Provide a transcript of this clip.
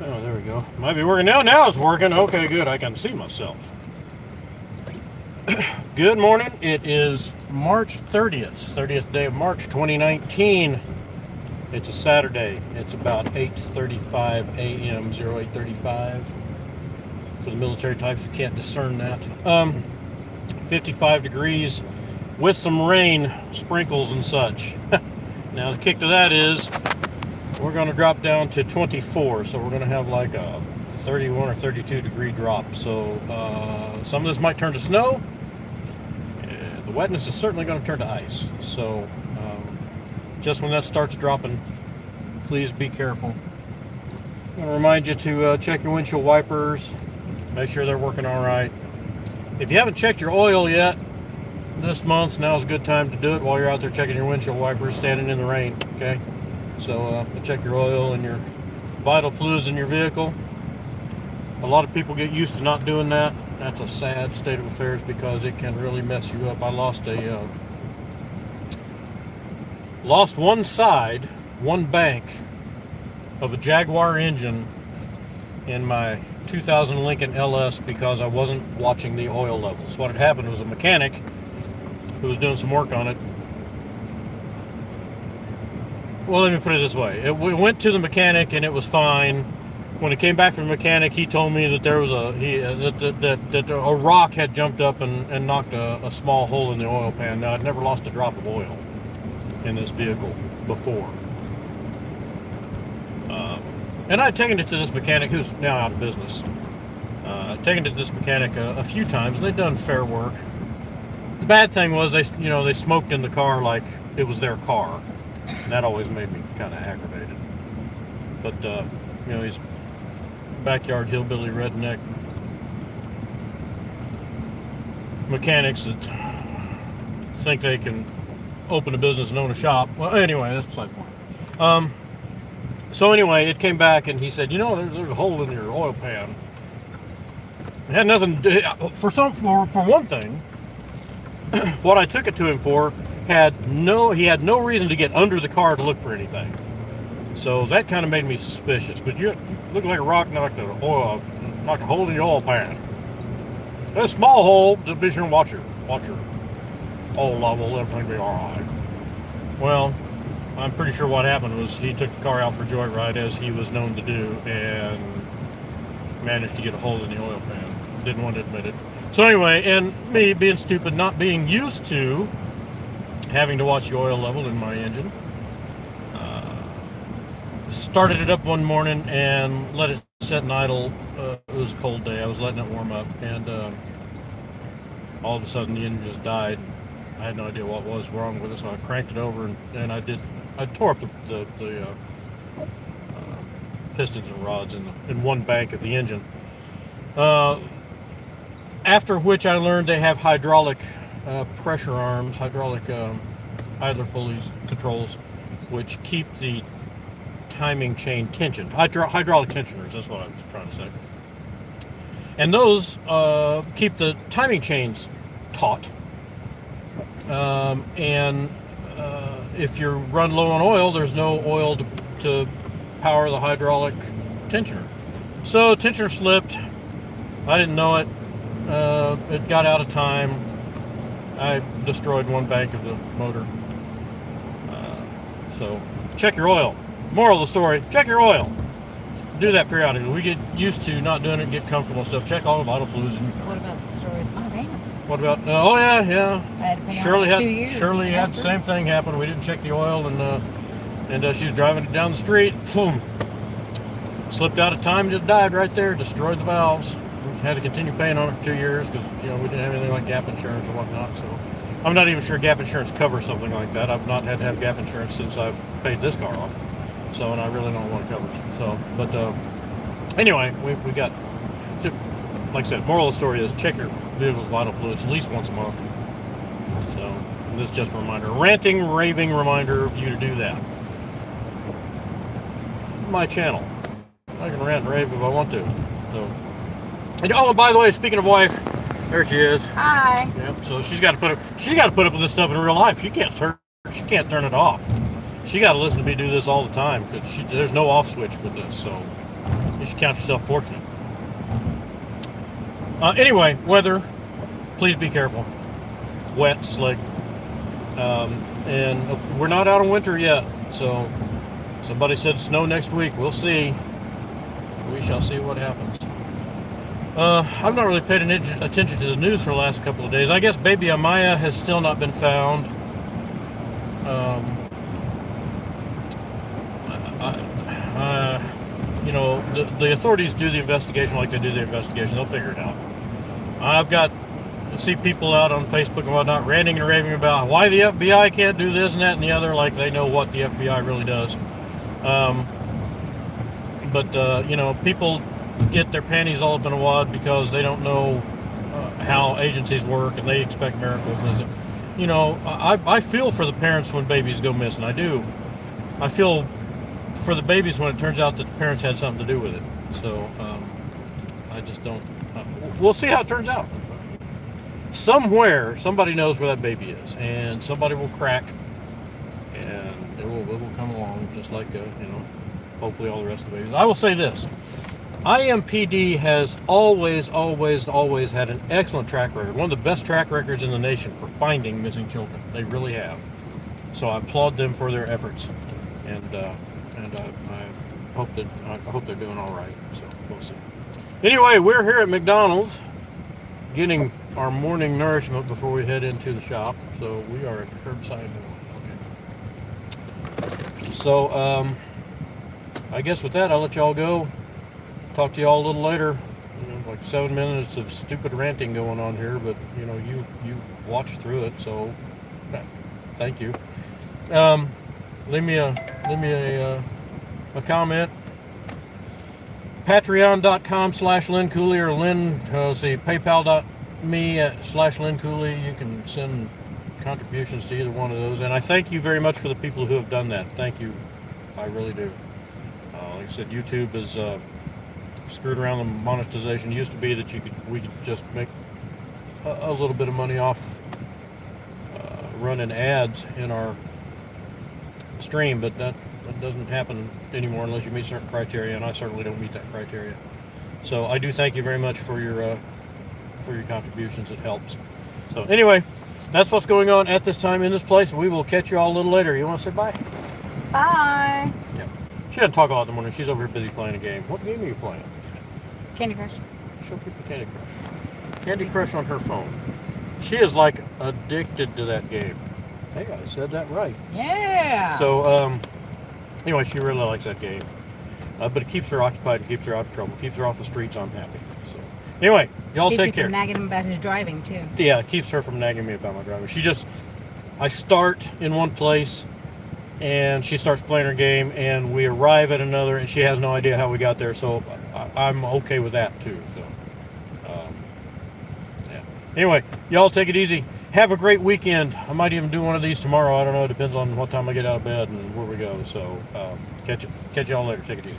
Oh, there we go. Might be working now. Now it's working. Okay, good. I can see myself. Good morning. It is March 30th day of March 2019. It's a Saturday. It's about 8:35 a.m. 0835 for the military types who can't discern that. 55 degrees with some rain, sprinkles and such. Now the kick to that is we're going to drop down to 24, so we're going to have like a 31 or 32 degree drop. So some of this might turn to snow. The wetness is certainly going to turn to ice. So just when that starts dropping, please be careful. I want to remind you to check your windshield wipers, make sure they're working all right. If you haven't checked your oil yet this month, now's a good time to do it while you're out there checking your windshield wipers, standing in the rain, okay? So check your oil and your vital fluids in your vehicle. A lot of people get used to not doing that. That's a sad state of affairs because it can really mess you up. I lost one side, one bank of a Jaguar engine in my 2000 Lincoln LS because I wasn't watching the oil levels. What had happened was a mechanic who was doing some work on it. Well, let me put it this way. We went to the mechanic and it was fine. When it came back from the mechanic, he told me that there was that a rock had jumped up and knocked a small hole in the oil pan. Now, I'd never lost a drop of oil in this vehicle before. And I'd taken it to this mechanic who's now out of business. Taken it to this mechanic a few times, and they'd done fair work. The bad thing was they smoked in the car like it was their car. And that always made me kind of aggravated. But he's backyard hillbilly redneck mechanics that think they can open a business and own a shop. Well, anyway, that's beside the point. So anyway, it came back and he said, there's a hole in your oil pan. It had nothing for one thing. What I took it to him for he had no reason to get under the car to look for anything. So that kind of made me suspicious. But you look like a rock knocked a hole in the oil pan. A small hole, to be sure and watch your oil level, everything will be alright. Well, I'm pretty sure what happened was he took the car out for a joyride, as he was known to do, and managed to get a hole in the oil pan. Didn't want to admit it. So anyway, and me being stupid, not being used to having to watch the oil level in my engine, started it up one morning and let it sit and idle. It was a cold day. I was letting it warm up, and all of a sudden the engine just died. I had no idea what was wrong with it, so I cranked it over and I tore up the pistons and rods in one bank of the engine. After which I learned they have hydraulic pressure arms, hydraulic idler pulleys, controls, which keep the timing chain tensioned. Hydraulic tensioners, that's what I was trying to say. And those keep the timing chains taut. If you run low on oil, there's no oil to power the hydraulic tensioner. So tensioner slipped. I didn't know it. It got out of time. I destroyed one bank of the motor. So check your oil. Moral of the story, check your oil. Do that periodically. We get used to not doing it and get comfortable and stuff. Check all the vital fluids in your car. What about the stories? Oh, damn. What about, oh yeah. I had to pay Shirley out had 2 years Shirley had the after. same thing happen. We didn't check the oil, and she was driving it down the street. Boom, slipped out of time, just died right there. Destroyed the valves. We had to continue paying on it for 2 years because we didn't have anything like gap insurance or whatnot. So I'm not even sure gap insurance covers something like that. I've not had to have gap insurance since I've paid this car off. So, and I really don't know what it covers. So, but anyway, we got, like I said, moral of the story is check your vehicle's vital fluids at least once a month. So this is just a reminder, a ranting, raving reminder for you to do that. My channel, I can rant and rave if I want to. So, and oh, by the way, speaking of wife, there she is. Hi. Yep. So she's got to put up with this stuff in real life. She can't turn it off. She got to listen to me do this all the time because there's no off switch with this. So You should count yourself fortunate. Anyway, weather. Please be careful. Wet, slick. And we're not out of winter yet. So somebody said snow next week. We'll see. We shall see what happens. I've not really paid attention to the news for the last couple of days. I guess baby Amaya has still not been found. You know, the authorities do the investigation like they do the investigation. They'll figure it out. I've see people out on Facebook and whatnot ranting and raving about why the FBI can't do this and that and the other, like they know what the FBI really does. But you know, people get their panties all up in a wad because they don't know how agencies work and they expect miracles. And you know, I feel for the parents when babies go missing. I do. I feel for the babies when it turns out that the parents had something to do with it. So I just don't. We'll see how it turns out. Somewhere, somebody knows where that baby is, and somebody will crack, and it will come along just like you know, hopefully all the rest of the babies. I will say this: IMPD has always had an excellent track record, one of the best track records in the nation for finding missing children. They really have. So I applaud them for their efforts, and I hope they're doing all right. So we'll see. Anyway, we're here at McDonald's getting our morning nourishment before we head into the shop. So we are at curbside. Okay. So I guess with that, I'll let y'all go. Talk to y'all a little later. You know, like 7 minutes of stupid ranting going on here, but you know, you watched through it, so thank you. Leave me a comment. Patreon.com/Lynn Cooley or PayPal.me/Lynn Cooley. You can send contributions to either one of those. And I thank you very much for the people who have done that. Thank you. I really do. Like I said, YouTube is screwed around the monetization. It used to be that we could just make a little bit of money off running ads in our stream, but that doesn't happen anymore unless you meet certain criteria, and I certainly don't meet that criteria. So I do thank you very much for your contributions. It helps. So anyway, that's what's going on at this time in this place. We will catch you all a little later. You want to say bye? Bye. Yeah. She doesn't talk a lot in the morning. She's over here busy playing a game. What game are you playing? Candy Crush. Show people Candy Crush. Candy Crush on her phone. She is like addicted to that game. Hey, I said that right. Yeah. So, anyway, she really likes that game. But it keeps her occupied and keeps her out of trouble. Keeps her off the streets. I'm happy. So, anyway, y'all take care. Keeps me from nagging him about his driving, too. Yeah, it keeps her from nagging me about my driving. I start in one place, and she starts playing her game, and we arrive at another, and she has no idea how we got there. So, I'm okay with that, too. So, yeah. Anyway, y'all take it easy. Have a great weekend. I might even do one of these tomorrow. I don't know. It depends on what time I get out of bed and where we go. So, catch y'all later. Take it easy.